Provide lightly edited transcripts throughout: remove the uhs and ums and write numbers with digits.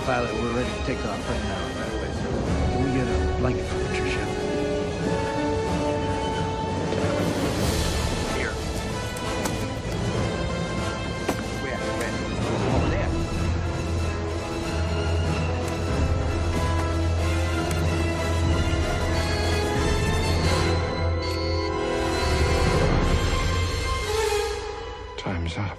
pilot, we're ready to take off right now. Right away, sir. Can we get a blanket for Patricia? Here. Where? Over there. Time's up.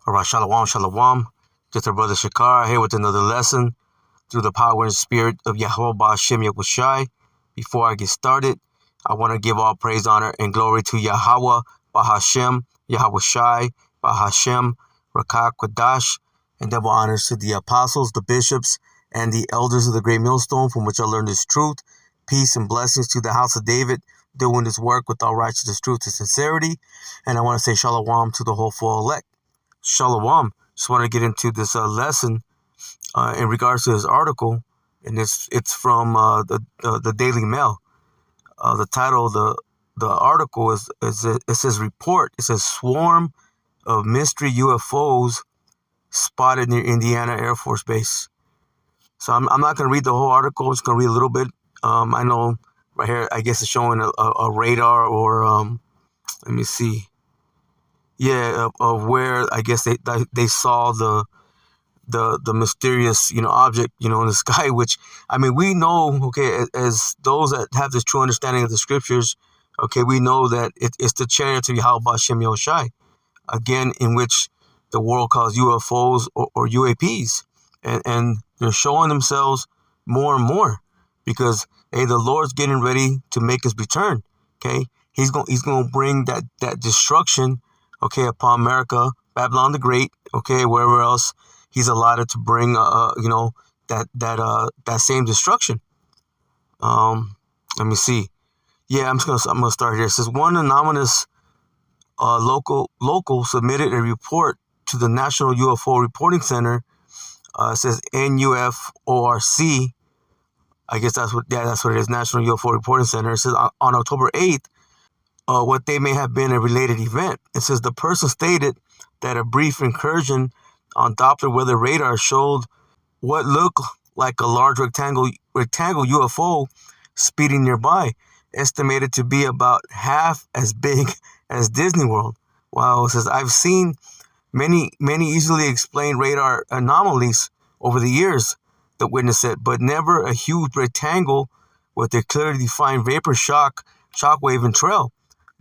Alright, shalom, shalom. Just a brother Shakar here with another lesson through the power and spirit of Yahweh Ba'Shem Yahushai. Before I get started, I want to give all praise, honor, and glory to Yahweh Ba'Hashem, Yahushai, Ba'Hashem, Rakak Quadash, and double honors to the apostles, the bishops, and the elders of the great millstone from which I learned this truth. Peace and blessings to the house of David, doing this work with all righteousness, truth, and sincerity. And I want to say shalom to the whole full elect. Shalom. Just want to get into this lesson in regards to this article, and it's from the Daily Mail. The title of the article is it says report. It says swarm of mystery UFOs spotted near Indiana Air Force Base. So I'm not going to read the whole article. I'm just going to read a little bit. I know right here, I guess it's showing a radar or let me see. Yeah, of where I guess they saw the mysterious object in the sky, which I mean we know, okay, as those that have this true understanding of the scriptures, okay, we know that it's the Chariots of Yahweh Ba'Shem Yahushai, again, in which the world calls UFOs or UAPs, and they're showing themselves more and more because hey, the Lord's getting ready to make his return. Okay, he's going to bring that destruction, okay, upon America, Babylon the Great, okay, wherever else he's allotted to bring, that same destruction. Let me see. Yeah, I'm gonna start here. It says one anonymous local submitted a report to the National UFO Reporting Center. It says NUFORC. I guess that's what it is. National UFO Reporting Center. It says on October 8th. What they may have been a related event. It says the person stated that a brief incursion on Doppler weather radar showed what looked like a large rectangle UFO speeding nearby, estimated to be about half as big as Disney World. Wow, it says I've seen many easily explained radar anomalies over the years, the witness said, but never a huge rectangle with a clearly defined vapor shockwave and trail.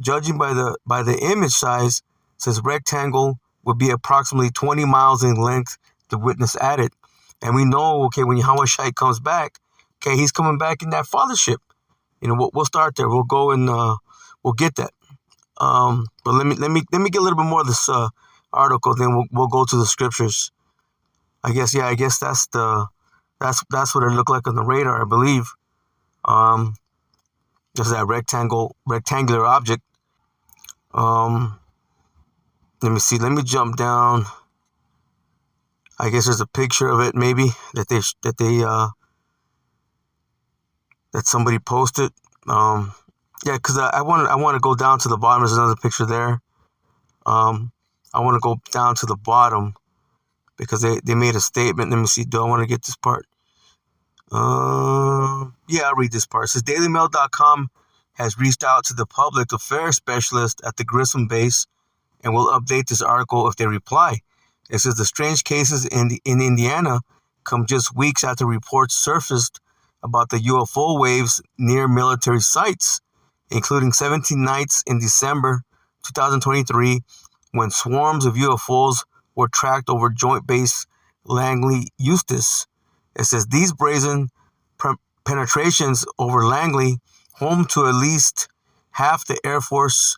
Judging by the image size, says rectangle would be approximately 20 miles in length, the witness added. And we know, okay, when Yahweh Shai comes back, okay, he's coming back in that fathership. We'll start there. We'll go and we'll get that. But let me get a little bit more of this article, then we'll go to the scriptures. I guess that's what it looked like on the radar, I believe. Just that rectangular object. Let me see. Let me jump down. I guess there's a picture of it, maybe that somebody posted. Yeah, because I want to go down to the bottom. There's another picture there. I want to go down to the bottom because they made a statement. Let me see. Do I want to get this part? Yeah, I'll read this part. It says DailyMail.com has reached out to the public affairs specialist at the Grissom base and will update this article if they reply. It says the strange cases in Indiana come just weeks after reports surfaced about the UFO waves near military sites, including 17 nights in December 2023 when swarms of UFOs were tracked over Joint Base Langley, Eustis. It says these brazen penetrations over Langley, home to at least half the Air Force's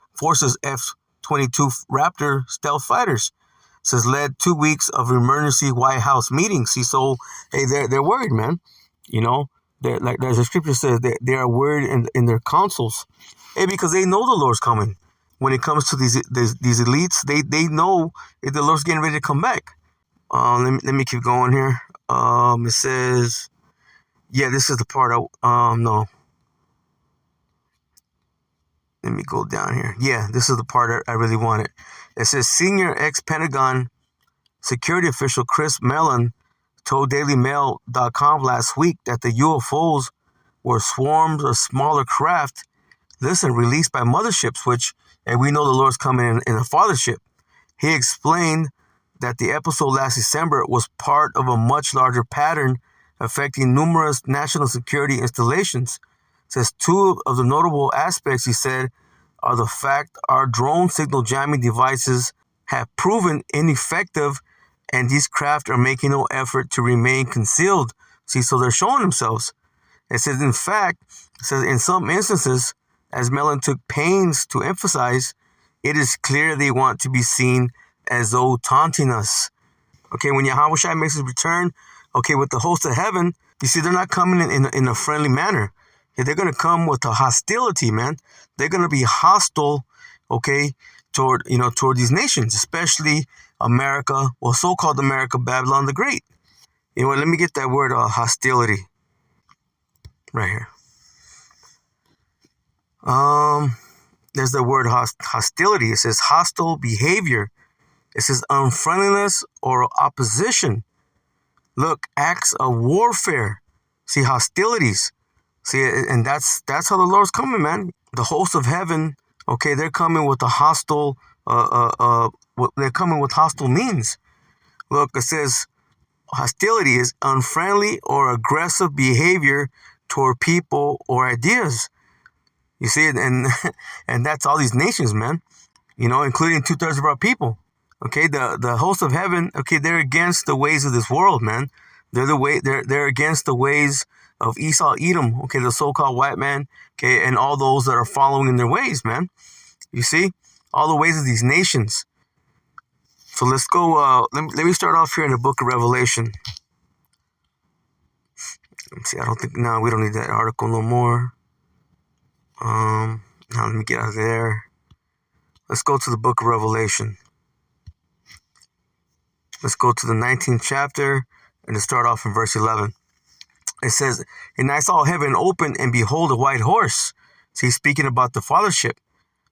F-22 Raptor stealth fighters, says led 2 weeks of emergency White House meetings. See, so hey, they're worried, man. You know, like as the scripture says, they are worried in their councils. Hey, because they know the Lord's coming. When it comes to these elites, they know if the Lord's getting ready to come back. Let me keep going here. It says, yeah, this is the part no. Let me go down here. Yeah, this is the part I really wanted. It says senior ex-Pentagon security official Chris Mellon told DailyMail.com last week that the UFOs were swarms of smaller craft, released by motherships, and we know the Lord's coming in a fathership. He explained that the episode last December was part of a much larger pattern affecting numerous national security installations. Says two of the notable aspects, he said, are the fact our drone signal jamming devices have proven ineffective and these craft are making no effort to remain concealed. See, so they're showing themselves. It says, in fact, in some instances, as Mellon took pains to emphasize, it is clear they want to be seen as though taunting us. Okay, when Yahweh makes his return, okay, with the host of heaven, you see, they're not coming in a friendly manner. They're going to come with a hostility, man. They're going to be hostile, okay, toward these nations, especially America, well, so-called America, Babylon the Great. You know what, let me get that word, hostility, right here. There's the word hostility. It says hostile behavior. It says unfriendliness or opposition. Look, acts of warfare. See, hostilities. See, and that's how the Lord's coming, man. The host of heaven, okay, they're coming with a hostile, they're coming with hostile means. Look, it says hostility is unfriendly or aggressive behavior toward people or ideas. You see, and that's all these nations, man. You know, including 2/3 of our people. Okay, the host of heaven, okay, they're against the ways of this world, man. They're against the ways of Esau, Edom, okay, the so-called white man, okay, and all those that are following in their ways, man. You see, all the ways of these nations. So let's go. Let me start off here in the book of Revelation. Let's see. I don't think we don't need that article no more. Now let me get out of there. Let's go to the book of Revelation. Let's go to the 19th chapter and to start off in verse 11. It says, and I saw heaven open, and behold, a white horse. So he's speaking about the fathership.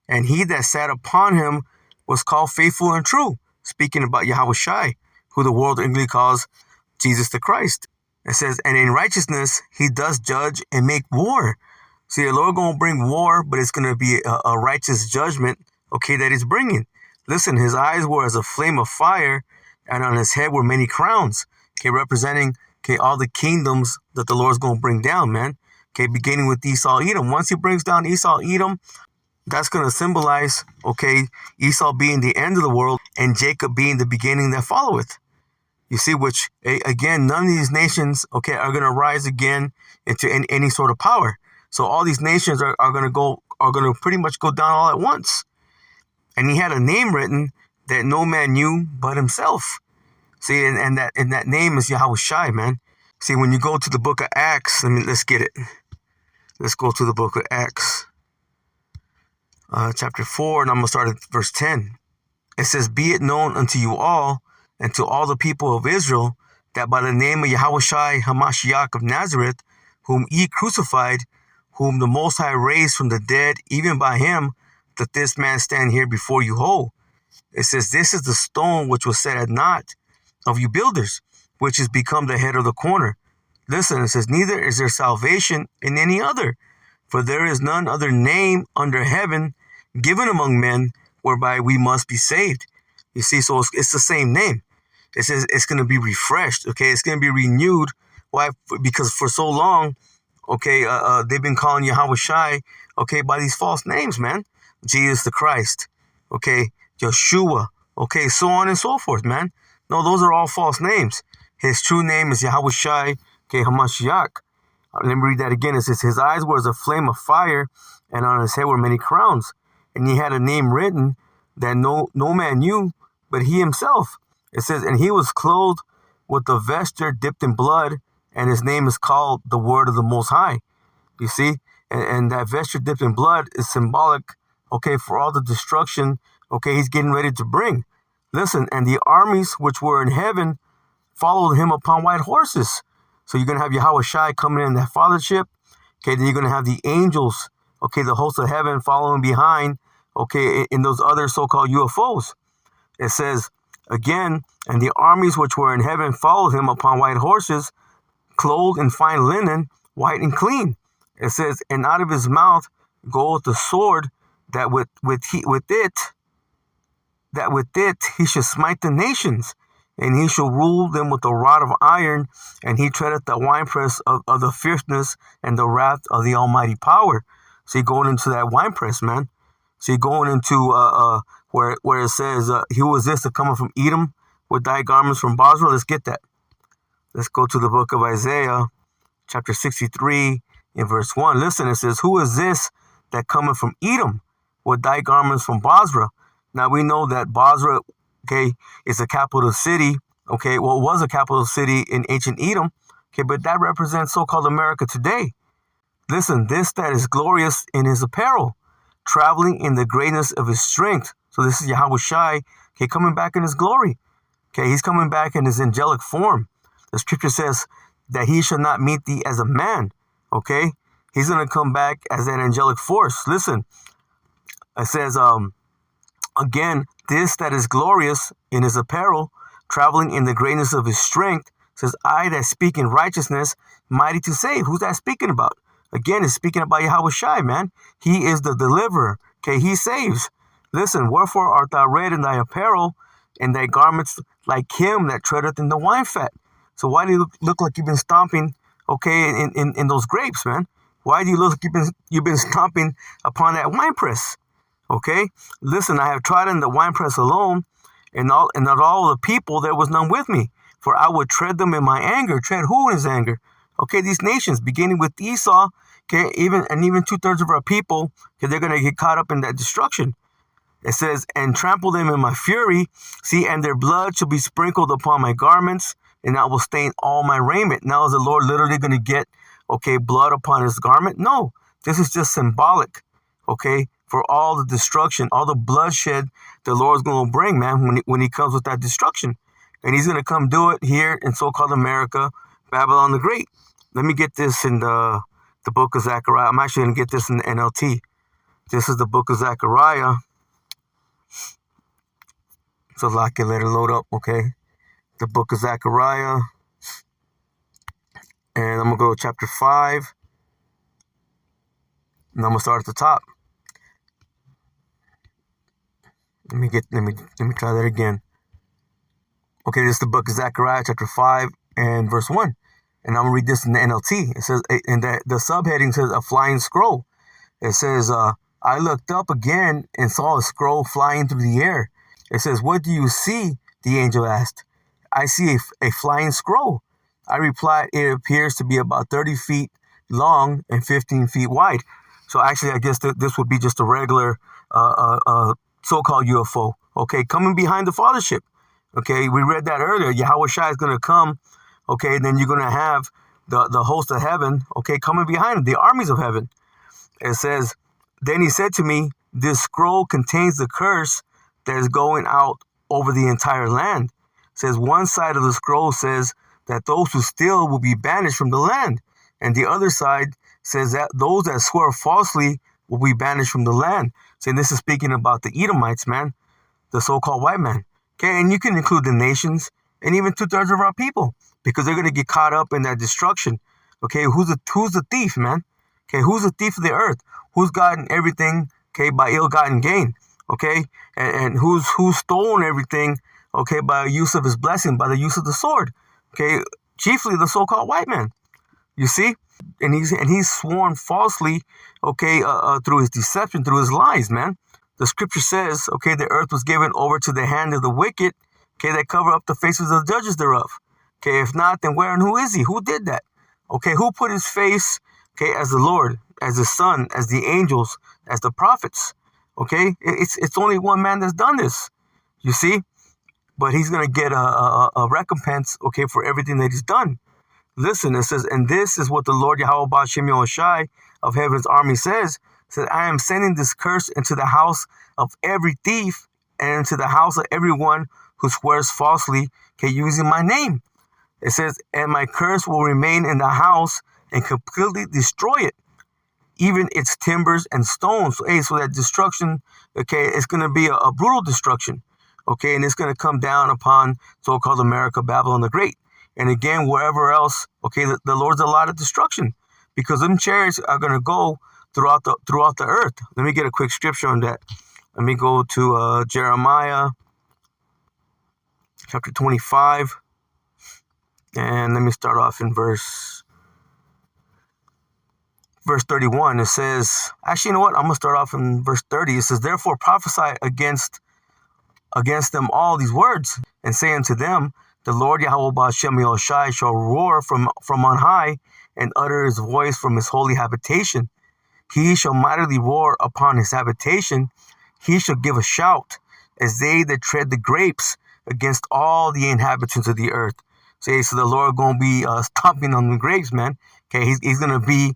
And he that sat upon him was called Faithful and True, speaking about Yahweh Shai, who the world English calls Jesus the Christ. It says, and in righteousness he does judge and make war. See, the Lord going to bring war, but it's going to be a righteous judgment, okay, that he's bringing. Listen, his eyes were as a flame of fire, and on his head were many crowns, okay, representing, okay, all the kingdoms that the Lord's going to bring down, man. Okay, beginning with Esau, Edom. Once he brings down Esau, Edom, that's going to symbolize, okay, Esau being the end of the world and Jacob being the beginning that followeth. You see, which, again, none of these nations, okay, are going to rise again into any sort of power. So all these nations are going to pretty much go down all at once. And he had a name written that no man knew but himself. See, and that name is Yahweh Shai, man. See, when you go to the book of Acts, let's get it. Let's go to the book of Acts, chapter 4, and I'm going to start at verse 10. It says, be it known unto you all, and to all the people of Israel, that by the name of Yahweh Shai HaMashiach of Nazareth, whom ye crucified, whom the Most High raised from the dead, even by him, that this man stand here before you whole. It says, this is the stone which was set at naught, of you builders, which has become the head of the corner. Listen, it says, neither is there salvation in any other, for there is none other name under heaven given among men whereby we must be saved. You see, so it's the same name. It says it's going to be refreshed, okay? It's going to be renewed. Why? Because for so long, okay, they've been calling Yahweh Shai, okay, by these false names, man. Jesus the Christ, okay, Yeshua, okay, so on and so forth, man. No, those are all false names. His true name is Yahweh Shai, okay, Hamashiach. Let me read that again. It says, his eyes were as a flame of fire, and on his head were many crowns. And he had a name written that no man knew, but he himself. It says, and he was clothed with a vesture dipped in blood, and his name is called the Word of the Most High. You see? And that vesture dipped in blood is symbolic, okay, for all the destruction, okay, he's getting ready to bring. Listen, and the armies which were in heaven followed him upon white horses. So you're going to have Yahweh Shai coming in that fathership. Okay, then you're going to have the angels, okay, the hosts of heaven following behind, okay, in those other so-called UFOs. It says, again, and the armies which were in heaven followed him upon white horses, clothed in fine linen, white and clean. It says, and out of his mouth goeth the sword, that with it he shall smite the nations, and he shall rule them with a rod of iron, and he treadeth the winepress of the fierceness and the wrath of the almighty power. So you're going into that winepress, man. So you're going into where it says, who is this that cometh from Edom with thy garments from Basra? Let's get that. Let's go to the book of Isaiah, chapter 63, in verse 1. Listen, it says, who is this that cometh from Edom with thy garments from Basra? Now we know that Basra, okay, is a capital city, okay, well, it was a capital city in ancient Edom, okay, but that represents so-called America today. Listen, this that is glorious in his apparel, traveling in the greatness of his strength. So this is Yahweh Shai, okay, coming back in his glory. Okay, he's coming back in his angelic form. The scripture says that he shall not meet thee as a man, okay? He's going to come back as an angelic force. Listen, it says, again, this that is glorious in his apparel, traveling in the greatness of his strength, says, I that speak in righteousness, mighty to save. Who's that speaking about? Again, it's speaking about Yahweh Shai, man. He is the deliverer. Okay, he saves. Listen, wherefore art thou red in thy apparel, and thy garments like him that treadeth in the wine fat? So why do you look like you've been stomping, okay, in those grapes, man? Why do you look like you've been stomping upon that wine press? Okay, listen, I have trodden the winepress alone, and of all the people there was none with me, for I would tread them in my anger. Tread who in his anger? Okay, these nations, beginning with Esau, okay, even 2/3 of our people, okay, they're gonna get caught up in that destruction. It says, and trample them in my fury, see, and their blood shall be sprinkled upon my garments, and I will stain all my raiment. Now is the Lord literally gonna get, okay, blood upon his garment? No, this is just symbolic, okay, for all the destruction, all the bloodshed the Lord's going to bring, man, when he comes with that destruction. And he's going to come do it here in so-called America, Babylon the Great. Let me get this in the book of Zechariah. I'm actually going to get this in the NLT. This is the book of Zechariah. So let it load up, okay? The book of Zechariah. And I'm going to go to chapter 5. And I'm going to start at the top. Let me try that again. Okay, this is the book of Zechariah, chapter 5 and verse 1. And I'm going to read this in the NLT. It says, and the subheading says, a flying scroll. It says, I looked up again and saw a scroll flying through the air. It says, what do you see? The angel asked. I see a flying scroll. I replied, it appears to be about 30 feet long and 15 feet wide. So actually, I guess this would be just a regular so-called UFO, okay, coming behind the fathership. Okay, we read that earlier. Yahweh Shai is going to come, okay, and then you're going to have the host of heaven, okay, coming behind him, the armies of heaven. It says, then he said to me, this scroll contains the curse that is going out over the entire land. It says one side of the scroll says that those who steal will be banished from the land. And the other side says that those that swear falsely will be banished from the land. Saying this is speaking about the Edomites, man, the so-called white man. Okay, and you can include the nations and even 2/3 of our people, because they're going to get caught up in that destruction. Okay, who's the thief, man? Okay, who's the thief of the earth? Who's gotten everything, okay, by ill-gotten gain? Okay, and who's stolen everything, okay, by use of his blessing, by the use of the sword? Okay, chiefly the so-called white man. You see, and he's sworn falsely, okay, through his deception, through his lies, man. The scripture says, okay, the earth was given over to the hand of the wicked, okay, that cover up the faces of the judges thereof. Okay, if not, then where and who is he? Who did that? Okay, who put his face, okay, as the Lord, as the Son, as the angels, as the prophets? Okay, it's only one man that's done this. You see, but he's gonna get a recompense, okay, for everything that he's done. Listen, it says, and this is what the Lord Yahweh Ba'Shem Yahushai of heaven's army says. Said, I am sending this curse into the house of every thief and into the house of everyone who swears falsely, okay, using my name. It says, and my curse will remain in the house and completely destroy it, even its timbers and stones. So, hey, so that destruction, okay, it's going to be a brutal destruction, okay, and it's going to come down upon so-called America, Babylon the Great. And again, wherever else, okay, the Lord's a lot of destruction, because them chariots are going to go throughout the earth. Let me get a quick scripture on that. Let me go to Jeremiah chapter 25, and let me start off in verse 31. It says, actually, you know what? I'm gonna start off in verse 30. It says, therefore prophesy against them all these words, and say unto them, the Lord Yahweh Ba'Shem Yahushai shall roar from on high, and utter his voice from his holy habitation. He shall mightily roar upon his habitation. He shall give a shout as they that tread the grapes against all the inhabitants of the earth. So the Lord going to be stomping on the grapes, man. Okay, he's going to be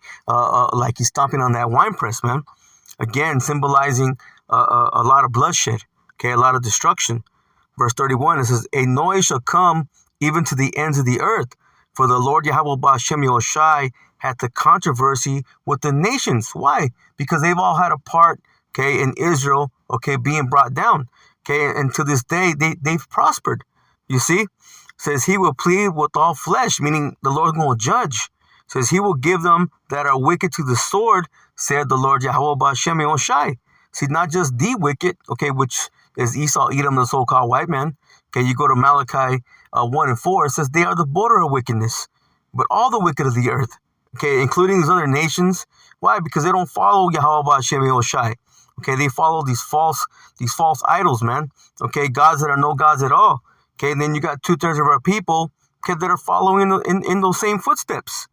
like he's stomping on that wine press, man. Again, symbolizing a lot of bloodshed, okay, a lot of destruction. Verse 31, it says, a noise shall come even to the ends of the earth, for the Lord Yahweh Ba'Shem Yahushai had the controversy with the nations. Why? Because they've all had a part, okay, in Israel, okay, being brought down. Okay, and to this day, they've prospered. You see? It says he will plead with all flesh, meaning the Lord's going to judge. It says he will give them that are wicked to the sword, said the Lord Yahweh Ba'Shem Yahushai. See, not just the wicked, okay, which is Esau, Edom, the so-called white man. Okay, you go to Malachi 1 and 4, it says they are the border of wickedness, but all the wicked of the earth, okay, including these other nations. Why? Because they don't follow Yahweh Ba'Shem Yahushai. Okay, they follow these false idols, man. Okay, gods that are no gods at all. Okay, and then you got 2/3 of our people, okay, that are following in those same footsteps.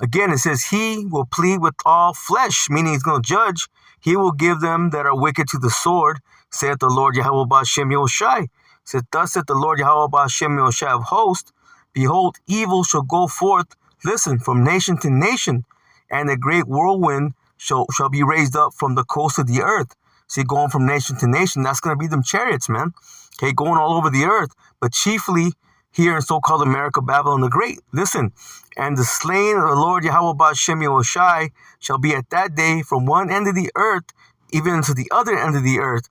Again, it says he will plead with all flesh, meaning he's going to judge. He will give them that are wicked to the sword, saith the Lord Yahweh Ba'Shem Yahushai. Said, thus saith the Lord Yahweh Ba'Shem Yahushai of hosts, behold, evil shall go forth, listen, from nation to nation, and a great whirlwind shall be raised up from the coast of the earth. See, going from nation to nation, that's going to be them chariots, man. Okay, going all over the earth, but chiefly here in so-called America, Babylon the Great. Listen, and the slain of the Lord Yahweh Ba'Shem Yahushai shall be at that day from one end of the earth even to the other end of the earth.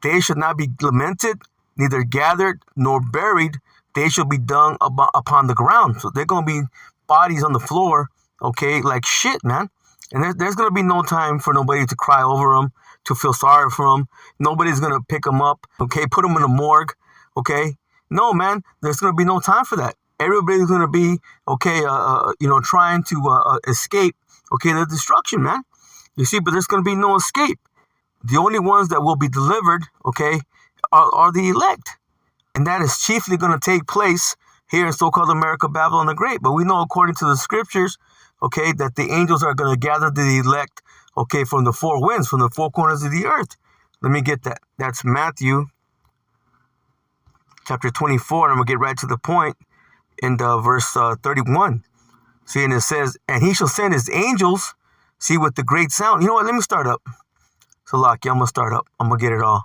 They shall not be lamented, neither gathered nor buried. They shall be dung upon the ground. So they're going to be bodies on the floor, okay, like shit, man. And there's going to be no time for nobody to cry over them, to feel sorry for them. Nobody's going to pick them up, okay, put them in a morgue, okay. No, man, there's going to be no time for that. Everybody's going to be, okay, trying to escape, okay, the destruction, man. You see, but there's going to be no escape. The only ones that will be delivered, okay, are the elect. And that is chiefly going to take place here in so-called America, Babylon the Great. But we know according to the scriptures, okay, that the angels are going to gather the elect, okay, from the four winds, from the four corners of the earth. Let me get that. That's Matthew chapter 24, and I'm going to get right to the point in verse 31. See, and it says, and he shall send his angels, see, with the great sound. You know what? Let me start up. So, Lockie, I'm going to start up. I'm going to get it all.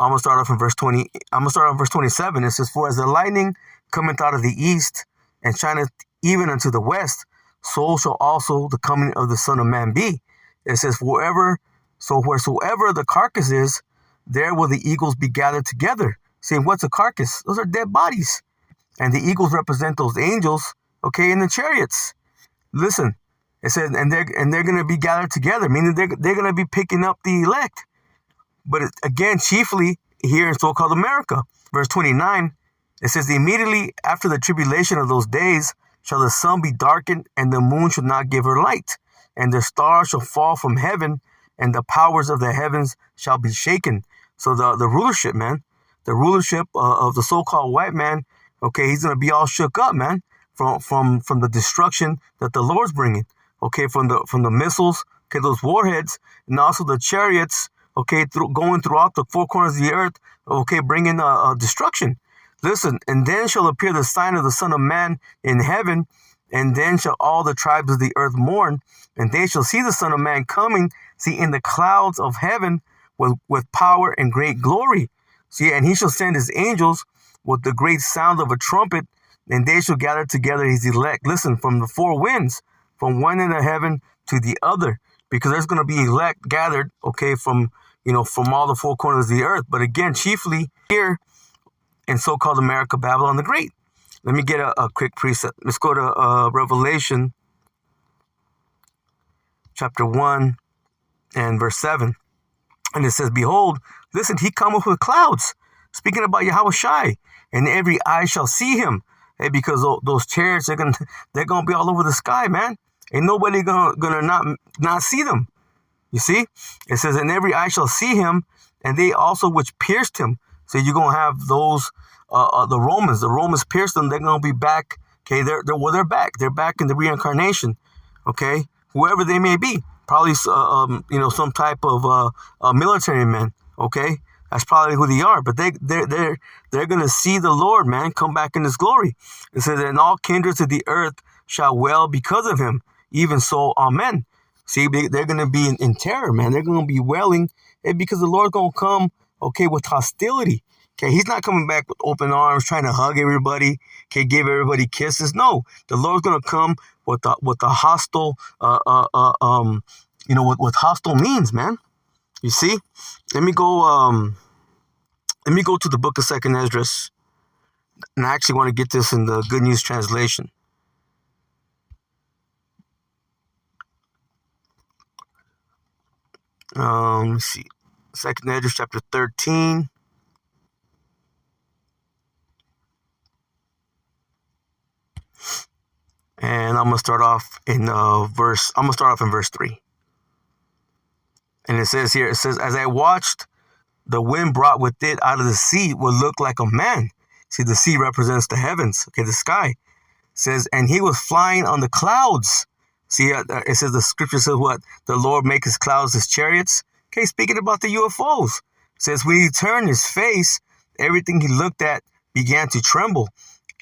I'm going to start off in verse 20. I'm going to start on verse 27. It says, for as the lightning cometh out of the east and shineth even unto the west, so shall also the coming of the Son of Man be. It says, wheresoever the carcass is, there will the eagles be gathered together. See, what's a carcass? Those are dead bodies. And the eagles represent those angels, okay, in the chariots. Listen, it says, and they're going to be gathered together, meaning they're going to be picking up the elect. But again, chiefly here in so-called America. Verse 29, it says, immediately after the tribulation of those days shall the sun be darkened, and the moon shall not give her light, and the stars shall fall from heaven, and the powers of the heavens shall be shaken. So the rulership, man, the rulership of the so-called white man, okay, he's going to be all shook up, man, from the destruction that the Lord's bringing, okay, from the missiles, okay, those warheads, and also the chariots, okay, going throughout the four corners of the earth, okay, bringing destruction. Listen, and then shall appear the sign of the Son of Man in heaven, and then shall all the tribes of the earth mourn, and they shall see the Son of Man coming, see, in the clouds of heaven with power and great glory. See, and he shall send his angels with the great sound of a trumpet, and they shall gather together his elect. Listen, from the four winds, from one end of heaven to the other, because there's going to be elect gathered, okay, from all the four corners of the earth. But again, chiefly here in so-called America, Babylon the Great. Let me get a quick precept. Let's go to Revelation chapter 1 and verse 7. And it says, behold, listen, he cometh with clouds, speaking about Yahweh Shai, and every eye shall see him. Hey, because those chariots, they're gonna be all over the sky, man. Ain't nobody gonna not see them. You see? It says, and every eye shall see him, and they also which pierced him. So you're gonna have those the Romans pierced them. They're gonna be back. Okay, they're back. They're back in the reincarnation. Okay, whoever they may be, probably some type of military men. Okay, that's probably who they are. But they're gonna see the Lord, man, come back in His glory. It says, and all kindreds of the earth shall wail because of him. Even so, amen. See, they're gonna be in terror, man. They're gonna be wailing because the Lord's gonna come, okay, with hostility. Okay, He's not coming back with open arms, trying to hug everybody, okay, give everybody kisses. No, the Lord's gonna come with the hostile, what hostile means, man. You see? Let me go to the book of 2nd Esdras, and I actually want to get this in the Good News translation. Let's see. 2nd Esdras chapter 13. And I'm gonna start off in verse 3. And it says here, as I watched, the wind brought with it out of the sea what looked like a man. See, the sea represents the heavens, okay, the sky. It says, and he was flying on the clouds. See, it says, the scripture says what? The Lord make his clouds his chariots. Okay, speaking about the UFOs. It says, when he turned his face, everything he looked at began to tremble.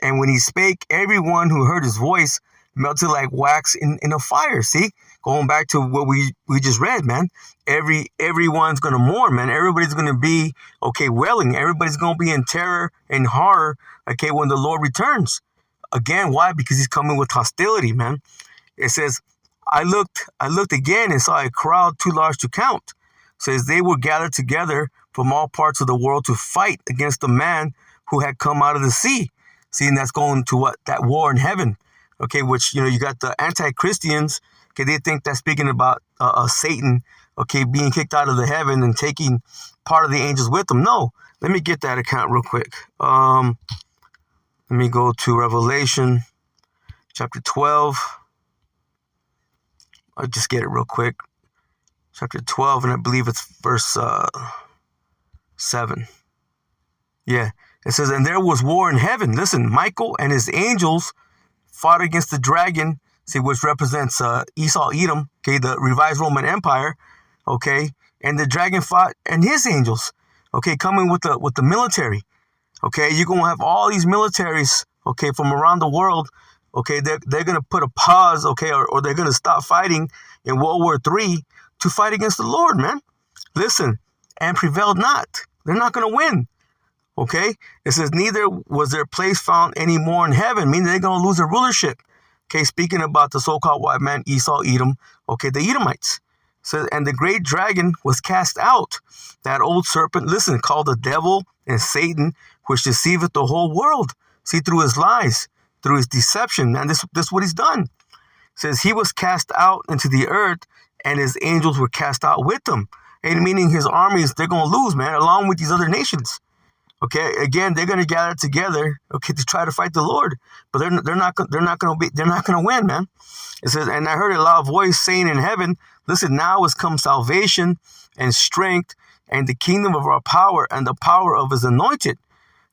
And when he spake, everyone who heard his voice melted like wax in a fire. See, going back to what we just read, man. Everyone's going to mourn, man. Everybody's going to be, okay, wailing. Everybody's going to be in terror and horror, okay, when the Lord returns. Again, why? Because he's coming with hostility, man. It says, I looked again and saw a crowd too large to count. It says they were gathered together from all parts of the world to fight against the man who had come out of the sea. See, and that's going to what? That war in heaven. Okay, which, you got the anti-Christians. Okay, they think that's speaking about Satan, okay, being kicked out of the heaven and taking part of the angels with him. No, let me get that account real quick. Let me go to Revelation chapter 12. I'll just get it real quick. Chapter 12, and I believe it's verse 7. Yeah, it says, and there was war in heaven. Listen, Michael and his angels fought against the dragon, see, which represents Esau, Edom, okay, the revised Roman Empire, okay, and the dragon fought and his angels, okay, coming with the military, okay. You're gonna have all these militaries, okay, from around the world, okay. They're gonna put a pause, okay, or they're gonna stop fighting in World War III to fight against the Lord, man. Listen, and prevailed not. They're not gonna win. Okay, it says, neither was their place found any more in heaven, meaning they're going to lose their rulership. Okay, speaking about the so-called white man, Esau, Edom, okay, the Edomites. says, and the great dragon was cast out, that old serpent, listen, called the devil and Satan, which deceiveth the whole world. See, through his lies, through his deception, man, this is what he's done. It says he was cast out into the earth, and his angels were cast out with him. And meaning his armies, they're going to lose, man, along with these other nations. Okay, again, they're going to gather together, okay, to try to fight the Lord, but they're not going to win, man. It says, and I heard a loud voice saying in heaven, listen, now has come salvation and strength and the kingdom of our power and the power of his anointed.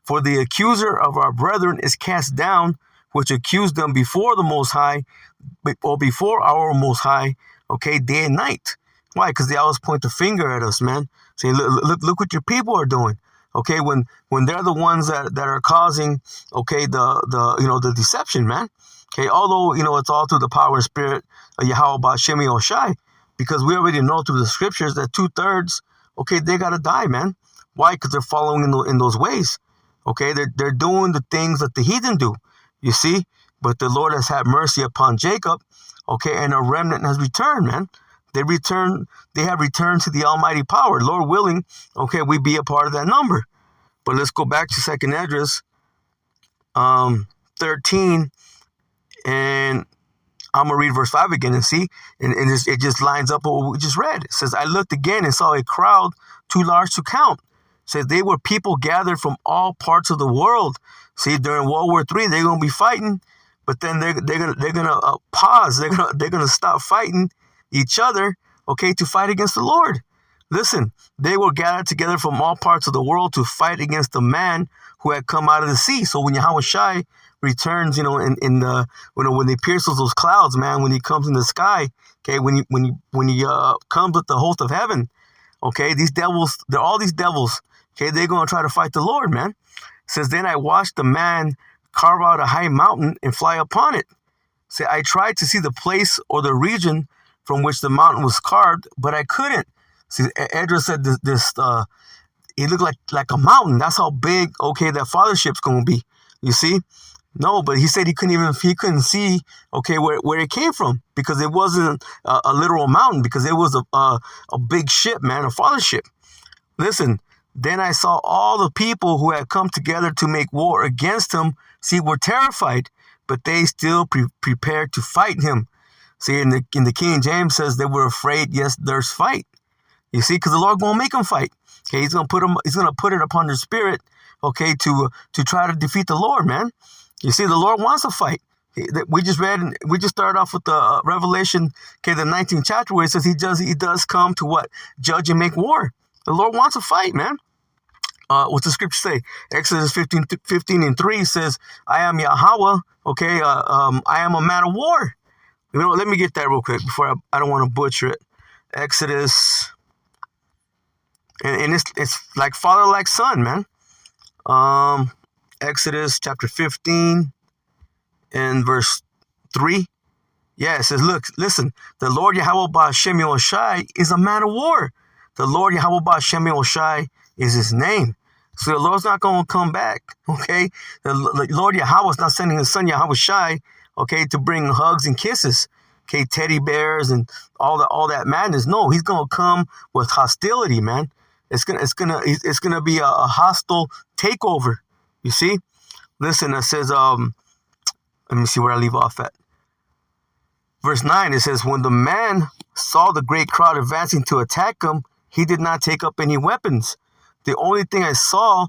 For the accuser of our brethren is cast down, which accused them before the Most High, or before our Most High, okay, day and night. Why? Because they always point the finger at us, man, saying, look what your people are doing. Okay, when they're the ones that are causing, okay, the deception, man. Okay, although, it's all through the power and spirit of Yahweh Ba'Shem Yahushai, because we already know through the scriptures that 2/3, okay, they got to die, man. Why? Because they're following in those ways. Okay, they're doing the things that the heathen do, you see. But the Lord has had mercy upon Jacob, okay, and a remnant has returned, man. They have returned to the almighty power. Lord willing, okay, we be a part of that number. But let's go back to 2nd Esdras 13, and I'm going to read verse 5 again and see, and it just lines up with what we just read. It says, I looked again and saw a crowd too large to count. It says they were people gathered from all parts of the world. See, during World War III, they're going to be fighting, but then they're gonna pause. They're gonna stop fighting each other, okay, to fight against the Lord. Listen, they were gathered together from all parts of the world to fight against the man who had come out of the sea. So when Yahweh Shai returns, when he pierces those clouds, man, when he comes in the sky, okay, when he comes with the host of heaven, okay, these devils, they're all these devils, okay, they're going to try to fight the Lord, man. It says, then I watched the man carve out a high mountain and fly upon it. Say, I tried to see the place or the region from which the mountain was carved, but I couldn't. See, Edra said this it looked like a mountain. That's how big, okay, that fathership's going to be. You see? No, but he said he couldn't see, okay, where it came from, because it wasn't a literal mountain, because it was a big ship, man, a fathership. Listen, then I saw all the people who had come together to make war against him, see, were terrified, but they still prepared to fight him. See, in the King James says they were afraid, yes, there's fight. You see, because the Lord going to make them fight. Okay, he's going to put it upon their spirit, okay, to try to defeat the Lord, man. You see, the Lord wants to fight. We just started off with the Revelation, okay, the 19th chapter, where it says he does come to what? Judge and make war. The Lord wants to fight, man. What's the scripture say? Exodus 15:3 says, I am Yahweh, okay, I am a man of war. Let me get that real quick before I don't want to butcher it. Exodus, and it's like father, like son, man. Exodus chapter 15 and verse 3. Yeah, it says, look, listen, the Lord Yahweh Ba'Shem Yahushai is a man of war. The Lord Yahweh Ba'Shem Yahushai is his name. So the Lord's not going to come back, okay? The Lord Yahweh is not sending his son Yahweh Shai, okay, to bring hugs and kisses, okay, teddy bears and all that madness. No, he's going to come with hostility, man. It's gonna be a hostile takeover. You see? Listen, it says, let me see where I leave off at. Verse 9, it says, when the man saw the great crowd advancing to attack him, he did not take up any weapons. The only thing I saw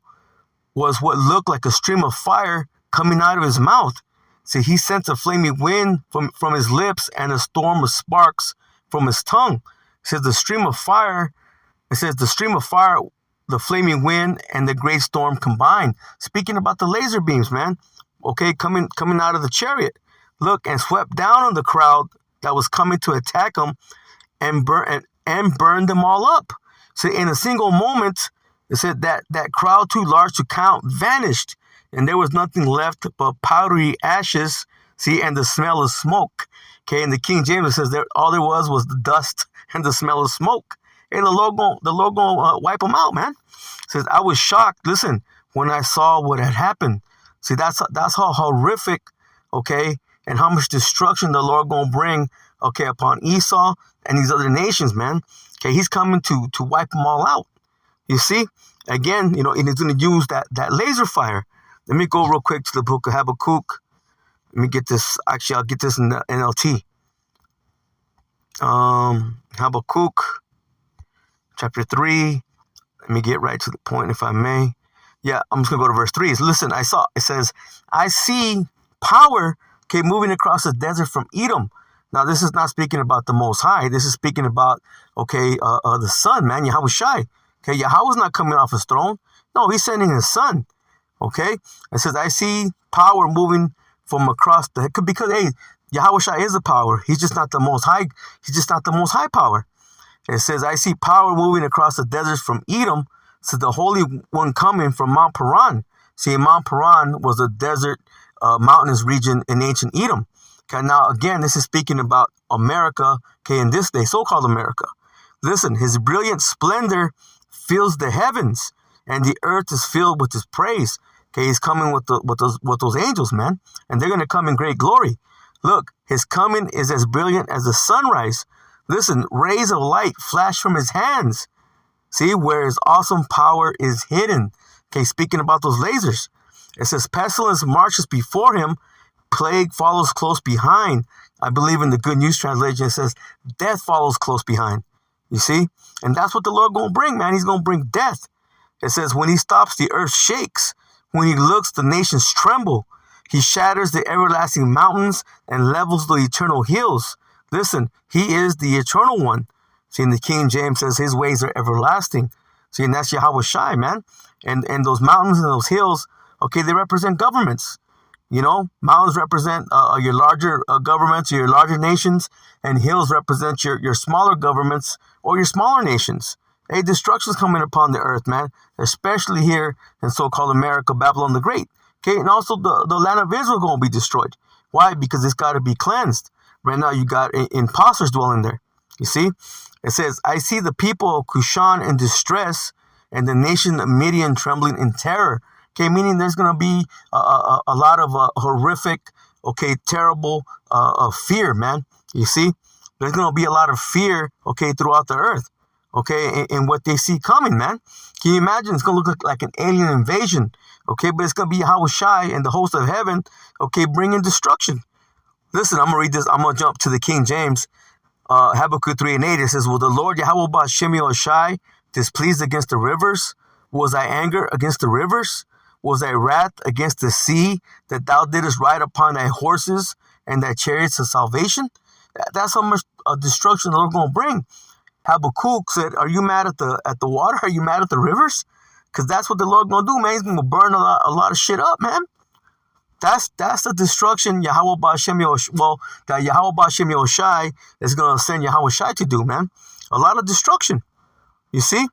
was what looked like a stream of fire coming out of his mouth. See, he sent a flaming wind from his lips and a storm of sparks from his tongue. It says the stream of fire, the flaming wind, and the great storm combined. Speaking about the laser beams, man. Okay, coming out of the chariot. Look, and swept down on the crowd that was coming to attack him and burned them all up. So in a single moment, it said that crowd too large to count vanished, and there was nothing left but powdery ashes, see, and the smell of smoke. Okay, in the King James, it says all there was the dust and the smell of smoke. Hey, the Lord gonna wipe them out, man. It says, I was shocked, listen, when I saw what had happened. See, that's how horrific, okay, and how much destruction the Lord gonna bring okay, upon Esau and these other nations, man. Okay, he's coming to wipe them all out. You see? Again, you know, and he's going to use that laser fire. Let me go real quick to the book of Habakkuk. Let me get this. Actually, I'll get this in the NLT. Habakkuk, chapter 3. Let me get right to the point, if I may. Yeah, I'm just going to go to verse 3. Listen, it says, I see power, okay, moving across the desert from Edom. Now, this is not speaking about the Most High. This is speaking about, okay, the Son, man, Yahweh Shai. Okay, Yahweh's not coming off his throne. No, he's sending his Son. Okay, it says, I see power moving from across the, because, hey, Yahweh Shai is the power. He's just not the Most High. He's just not the Most High power. It says, I see power moving across the desert from Edom. So the Holy One coming from Mount Paran. See, Mount Paran was a desert, mountainous region in ancient Edom. Okay, now, again, this is speaking about America, okay, in this day, so-called America. Listen, his brilliant splendor fills the heavens, and the earth is filled with his praise. Okay, he's coming with those angels, man, and they're going to come in great glory. Look, his coming is as brilliant as the sunrise. Listen, rays of light flash from his hands. See, where his awesome power is hidden. Okay, speaking about those lasers. It says, pestilence marches before him, plague follows close behind. I believe in the Good News Translation, it says, death follows close behind. You see? And that's what the Lord going to bring, man. He's going to bring death. It says, when he stops, the earth shakes. When he looks, the nations tremble. He shatters the everlasting mountains and levels the eternal hills. Listen, he is the eternal one. See, in the King James says his ways are everlasting. See, and that's Yahweh Shai, man. And those mountains and those hills, okay, they represent governments. You know, mountains represent your larger governments, your larger nations, and hills represent your smaller governments or your smaller nations. Hey, destruction's coming upon the earth, man, especially here in so-called America, Babylon the Great. Okay, and also the land of Israel going to be destroyed. Why? Because it's got to be cleansed. Right now, you got imposters dwelling there. You see? It says, I see the people of Cushan in distress and the nation of Midian trembling in terror. Okay, meaning there's going to be a lot of horrific, okay, terrible fear, man. You see? There's going to be a lot of fear, okay, throughout the earth, okay, in what they see coming, man. Can you imagine? It's going to look like an alien invasion, okay, but it's going to be Yahweh Shai and the host of heaven, okay, bringing destruction. Listen, I'm going to read this. I'm going to jump to the King James. Habakkuk 3:8, it says, will the Lord Yahweh Ba'Shem Yahushai displeased against the rivers? Was thy anger against the rivers? Was thy wrath against the sea, that thou didst ride upon thy horses and thy chariots of salvation? That's how much destruction the Lord going to bring. Habakkuk said, are you mad at the water? Are you mad at the rivers? Because that's what the Lord going to do, man. He's going to burn a lot of shit up, man. That's the destruction Yahweh Ba'Shem Yahushai, well, that Yahweh Ba'Shem Yahushai is going to send Yahweh Shai to do, man. A lot of destruction. You see?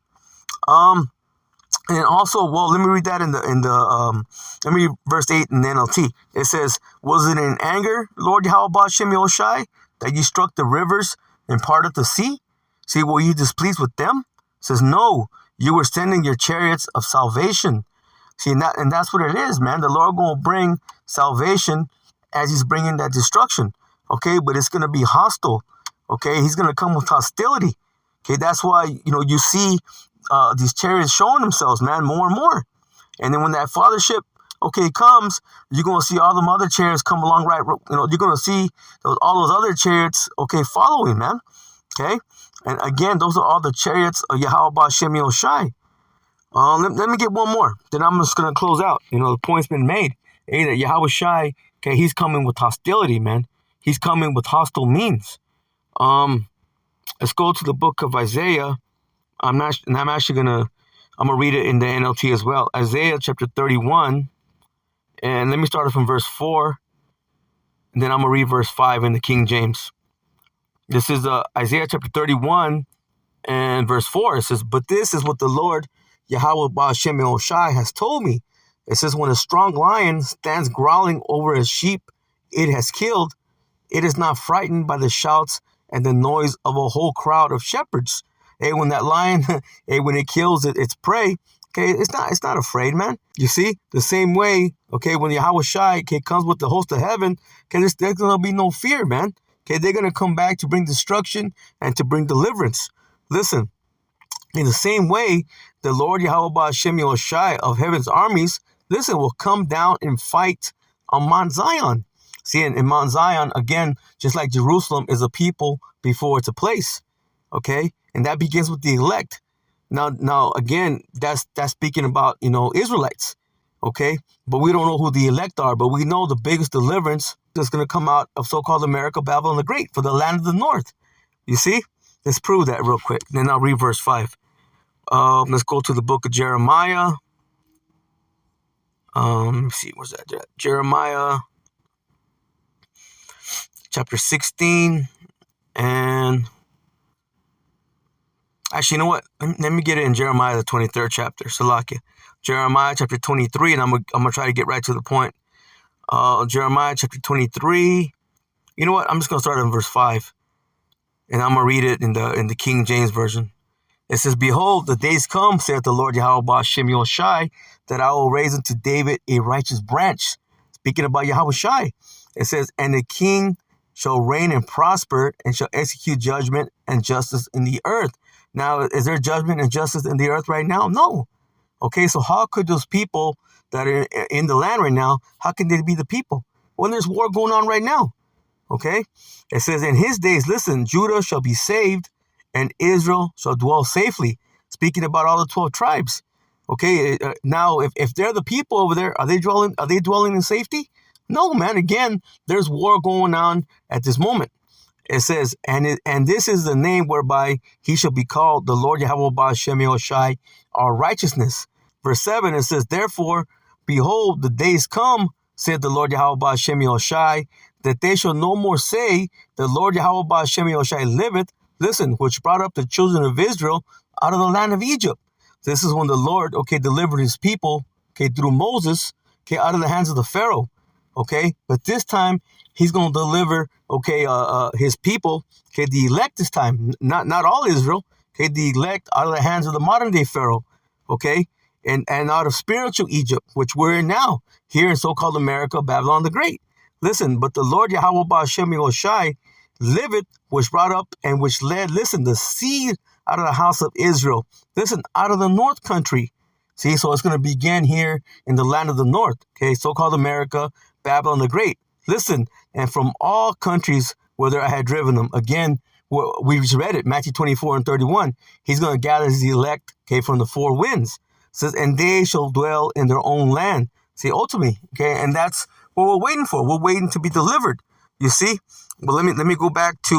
And also, well, let me read that let me read verse 8 in the NLT. It says, was it in anger, Lord Yahweh Ba'Shem Yahushai, that you struck the rivers and parted the sea? See, were you displeased with them? It says, no, you were sending your chariots of salvation. See, and that's what it is, man. The Lord going to bring salvation as he's bringing that destruction, okay? But it's going to be hostile, okay? He's going to come with hostility, okay? That's why, you know, you see these chariots showing themselves, man, more and more. And then when that fathership, okay, comes, you're going to see all them other chariots come along, right? You know, you're going to see all those other chariots, okay, following, man, okay? And again, those are all the chariots of Yahweh Ba'Shem Yahushai. Let me get one more. Then I'm just going to close out. You know, the point's been made. Hey, that Yahweh Shai, okay, he's coming with hostility, man. He's coming with hostile means. Let's go to the book of Isaiah. I'm going to read it in the NLT as well. Isaiah chapter 31. And let me start it from verse 4. And then I'm going to read verse 5 in the King James. This is Isaiah chapter 31 and verse 4. It says, but this is what the Lord Yahweh Ba'Shem Yahushai has told me. It says, when a strong lion stands growling over a sheep it has killed, it is not frightened by the shouts and the noise of a whole crowd of shepherds. Hey, when that lion, hey, when it kills its prey, okay, it's not afraid, man. You see, the same way, okay, when Yahweh Shai, okay, comes with the host of heaven, okay, there's going to be no fear, man. Okay, they're going to come back to bring destruction and to bring deliverance. Listen, in the same way, the Lord Yahweh Shem Yoshai of heaven's armies, listen, will come down and fight on Mount Zion. See, in Mount Zion, again, just like Jerusalem is a people before it's a place. Okay, and that begins with the elect. Now, again, that's speaking about, Israelites. Okay, but we don't know who the elect are, but we know the biggest deliverance that's going to come out of so-called America, Babylon the Great, for the land of the north. You see? Let's prove that real quick. Then I'll read verse 5. Let's go to the book of Jeremiah. Let's see, where's that? Jeremiah chapter 16. And actually, you know what? Let me get it in Jeremiah, the 23rd chapter. Salakia. Jeremiah chapter 23, and I'm gonna try to get right to the point. Jeremiah chapter 23. You know what? I'm just gonna start in verse 5, and I'm gonna read it in the King James version. It says, "Behold, the days come, saith the Lord Yahweh Shem Yoshai, that I will raise unto David a righteous branch." Speaking about Yahweh Shai, it says, "And the king shall reign and prosper, and shall execute judgment and justice in the earth." Now, is there judgment and justice in the earth right now? No. Okay, so how could those people that are in the land right now, how can they be the people when there's war going on right now? Okay, it says, "In his days, listen, Judah shall be saved, and Israel shall dwell safely." Speaking about all the 12 tribes. Okay, now if they're the people over there, are they dwelling in safety? No, man. Again, there's war going on at this moment. It says, and this is the name whereby he shall be called, the Lord Yahweh Shem Yoshai, our righteousness. Verse 7, it says, "Therefore, behold, the days come, said the Lord Yahweh Shem Yoshai, that they shall no more say, the Lord Yahweh Shem Yoshai liveth," listen, "which brought up the children of Israel out of the land of Egypt." This is when the Lord, delivered his people, through Moses, out of the hands of the Pharaoh. Okay, but this time he's going to deliver, his people, the elect this time, not all Israel, the elect out of the hands of the modern day Pharaoh, and out of spiritual Egypt, which we're in now, here in so-called America, Babylon the Great. Listen, "But the Lord Yahweh Shem Yoshai liveth, which brought up and which led," listen, "the seed out of the house of Israel," listen, "out of the north country." See, so it's going to begin here in the land of the north, so-called America, Babylon the Great. Listen, "and from all countries whither I had driven them." Again, we just read it, Matthew 24 and 31. He's going to gather his elect, from the four winds. It says, "And they shall dwell in their own land." See, ultimately, and that's what we're waiting for. We're waiting to be delivered. You see? Well, let me go back to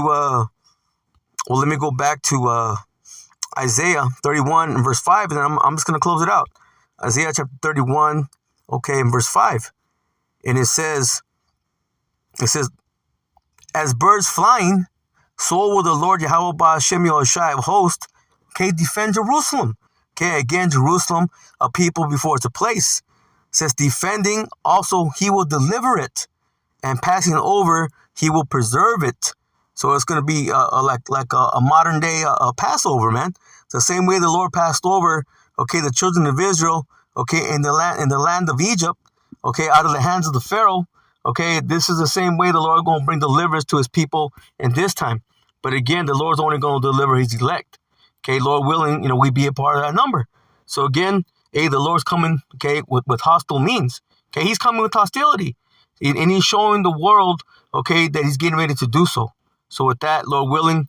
Isaiah 31 and verse 5, and then I'm just going to close it out. Isaiah chapter 31, in verse 5. And it says, "As birds flying, so will the Lord Yahweh Shem Yoshai of hosts, defend Jerusalem." Again, Jerusalem, a people before it's a place. It says, "Defending, also he will deliver it, and passing over, he will preserve it." So it's going to be like a modern day Passover, man. It's the same way the Lord passed over, the children of Israel, in the land of Egypt, out of the hands of the Pharaoh. This is the same way the Lord is going to bring deliverance to his people in this time. But again, the Lord's only going to deliver his elect. Lord willing, we be a part of that number. So again, the Lord's coming, with hostile means. He's coming with hostility. And he's showing the world, that he's getting ready to do so. So with that, Lord willing,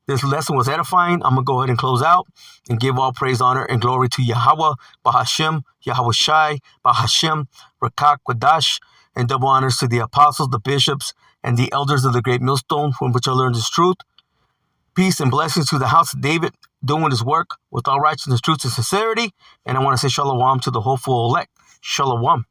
this lesson was edifying. I'm going to go ahead and close out and give all praise, honor, and glory to Yahweh, Bahashem, Yahweh Shai, Bahashem, Rakak, Wadash, and double honors to the apostles, the bishops, and the elders of the great millstone, from which I learned this truth. Peace and blessings to the house of David, doing his work with all righteousness, truth, and sincerity. And I want to say shalom to the hopeful elect. Shalom.